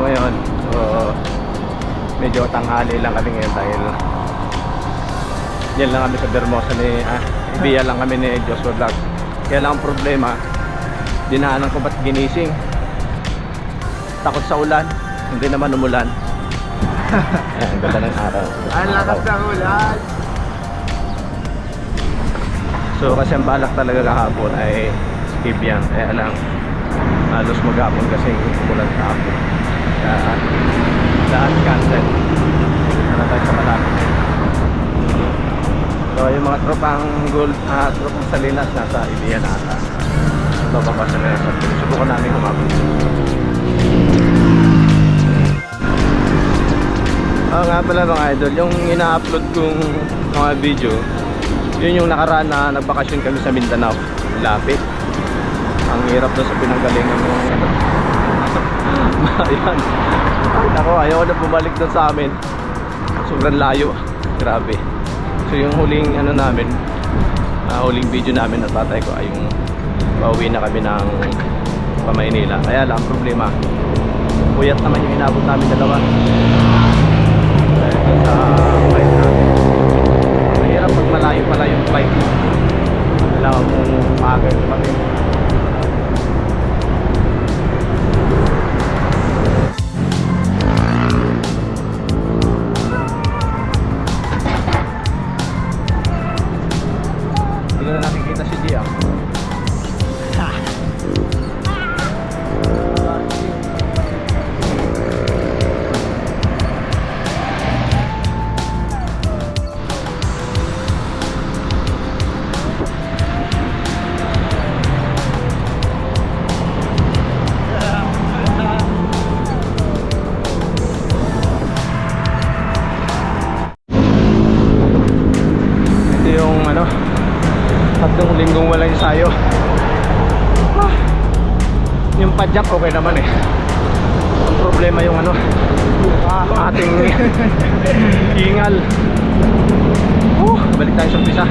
tayo ngayon. So, medyo tanghali lang kami ngayon dahil yan lang kami sa Bermosa ni ibiya lang kami ni Joshua Vlog. Kaya lang ang problema, dinaanan ko ba't ginising. Takot sa ulan, hindi naman umulan. Ang ganda ng araw. Ang lakas ng ulan. So kasi ang balak talaga kahapon ay skip yan. Kaya lang halos maghapon kasi umulan kahapon. Kaya lahat cancel. Sana tayo sa malapit. So yung mga tropang tropang Salinas nasa Ibiyan ata. Bababa sa mga sa subukan namin humabot. Nga pala mga idol, yung ina-upload kong mga video, yun yung nakaraan na nagbakasyon kami sa Mindanao. Lapit. Ang hirap doon sa pinanggalingan ng ayan. Ako, ayaw na bumalik doon sa amin. Sobrang layo. Grabe. So yung huling namin, huling video namin at tatay ko ay yung pauwi na kami ng Pamaynila. Kaya lang ang problema, puyat naman yung inabot namin dalawa. Sa flight namin. Mahirap pag malayo pala yung flight. Kailangan mong maaga pa rin. Hindi na nakikita si Gia. Tatlong linggong walang ensayo. Yung padyak okay naman eh. Ang problema yung ating hingal. Balik tayo sa umpisa.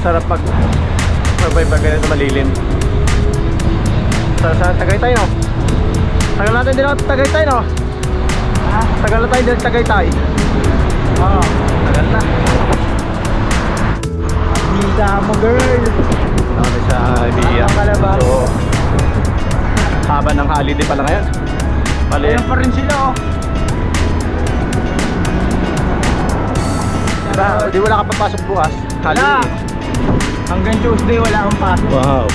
Sarap pag magbayba ganito malilim. Sa Tagaytay no? Tagal natin din ako Tagaytay no? Tagal na tayo din Tagaytay. Oo, tagal na. Bisa mo girl. Nakami sa Ibiya. So, haba ng holiday pala ngayon. Bali, Ayun pa rin sila oh. di wala ka papasok bukas. Holiday. Hanggang Tuesday wala akong pasok. Wow.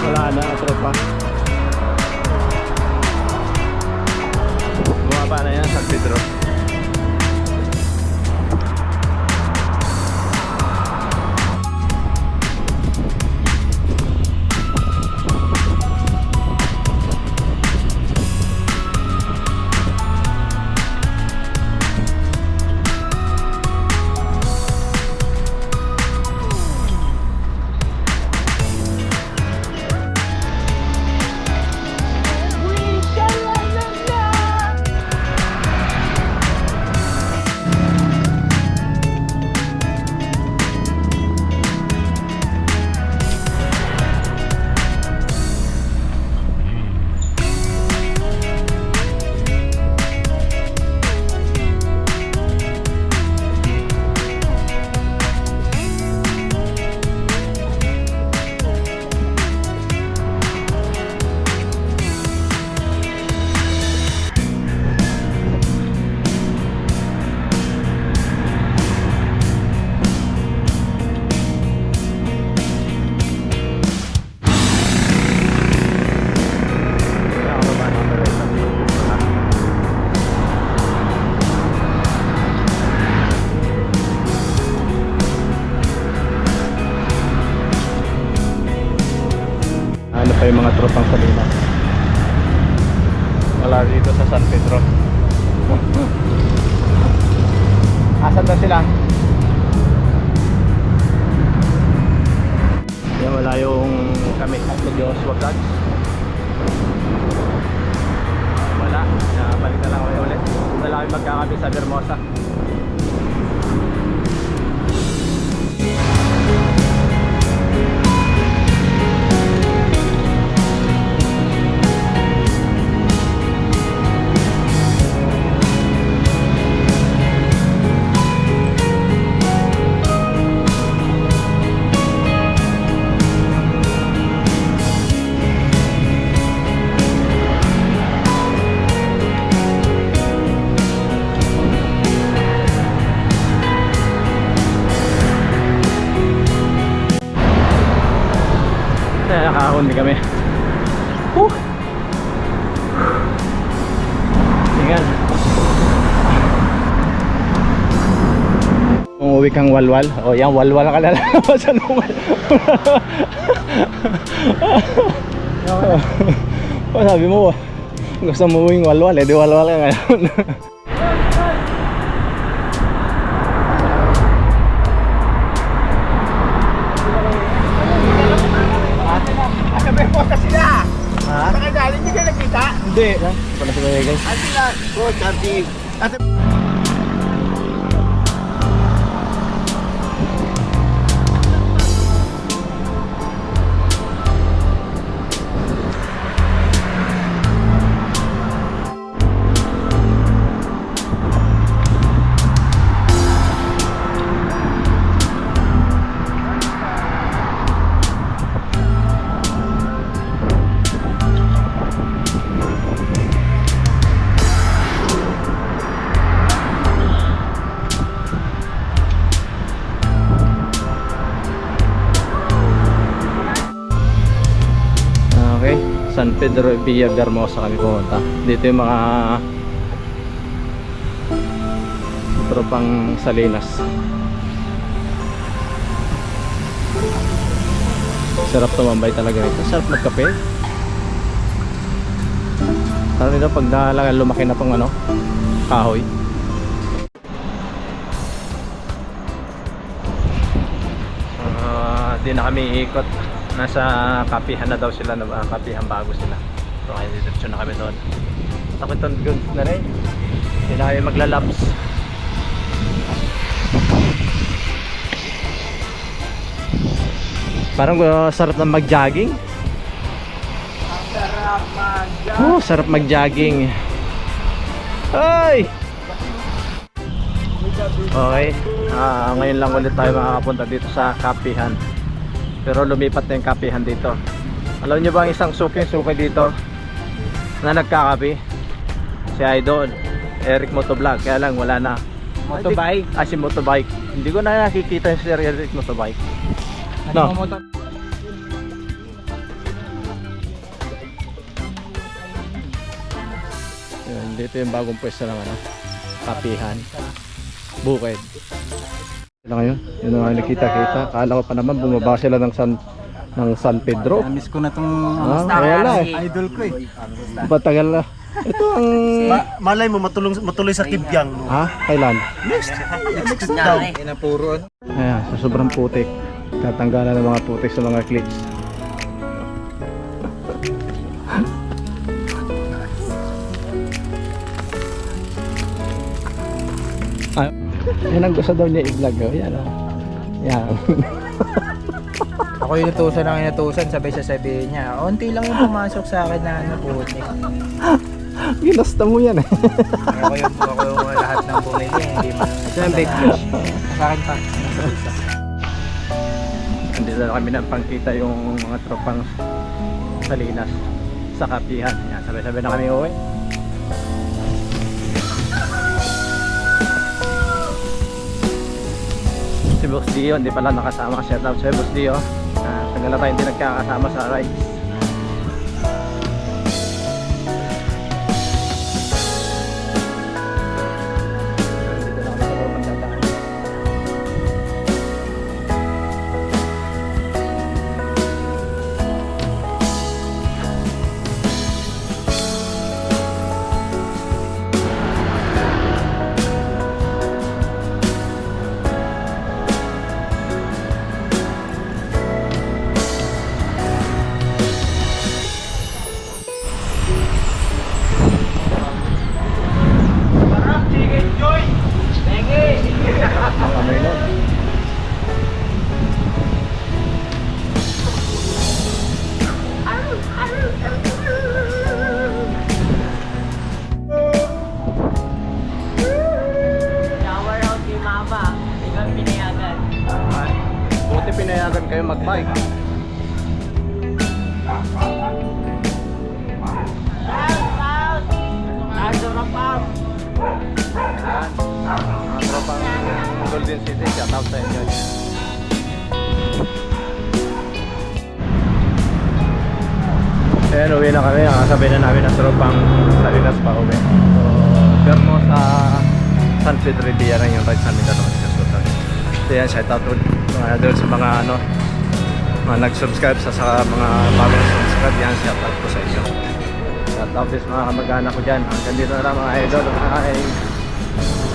Wala na, tropa. Bumaba na yan, San Pedro. pa yung mga tropang Salinas. Wala dito sa San Pedro. Asan na sila? Yan, wala yung kami at Joshua Vlogs. Wala, balik na lang kami ulit. Wala kami magkakabi sa Bermosa. Nakakahon din kami. Tingnan. Kung uwi kang walwal, o yan, walwal ka na lang. Saan mo? O sabi mo, gusto mo uwing walwal, di walwal ka ngayon. Ha? Saka galing, hindi ka nagkita? Hindi. Pala sa mga guys. Ate na, coach, ate. Ate. San Pedro Villa Bermosa kami pumunta. Dito yung mga tropang Salinas. Sarap tumambay talaga rito. Sarap magkape. Parang nito pag lumaki na tong ano, kahoy. Di na kami ikot. Nasa kapihan na daw sila, kapihan bago sila. So kaya dito na kami doon. Takot on good na rin. Hindi na kami maglalabs. Parang sarap na mag-jogging. Sarap mag-jogging. Oh, sarap mag-jogging. Ay! Okay. Ngayon lang ulit tayo makakapunta dito sa kapihan. Pero lumipat na yung kapihan dito. Alam nyo ba ang isang suki dito na nagkakapi? Si Idol Eric Motovlog. Kaya lang wala na. Motobike? Si Motobike. Hindi ko na nakikita yung si Eric Motobike. No. Yun, dito yung bagong pwesto ng ano, kapihan. Bukid. Sila ngayon, yun ang nakita-kita. Kala ko pa naman bumaba sila ng San Pedro. Namiss ko na itong wala idol ko eh. Patagal na. Ito ang... Malay mo matuloy sa Kibyang. No? Ha? Kailan? Next daw. Inapuron. Ayan, sa sobrang putik. Tatanggalan ng mga putik sa mga clips. Yan ang gusto daw niya i-vlog. Yan o. Yan. Ako yung inutusan ng inutusan, sabay sasabihin niya, onti lang yung pumasok sa akin na ano puti. Ginasta mo yan eh. Ako yung lahat ng bumili, hindi man. Ito yung bait cash. Sa akin pa. Andito na kami nang pangkita yung mga tropang Salinas sa kapihan. Yan, sabay-sabay na kami uwi. Si Boss Dio, hindi pala nakasama. Shout out sa Boss Dio. Tagal na tayo hindi nagkakasama sa rides. Dito na kami sa loob ng dadaan. bike. Ayan. Mga tropang Golden City, shout out sa inyo. Ayan, uwi na kami. Nakasabay na namin ang tropang Salinas pa uwi. So, Permo sa San Pedro Dia na yung ride sa amin dalawa. So yan, shout out mga idol sa mga mga nag-subscribe sa mga bagong subscribe. Yan, shout out po sa inyo. Shout out sa mga kamag-anak ko dyan. Hanggang dito na lang mga idol. Bye!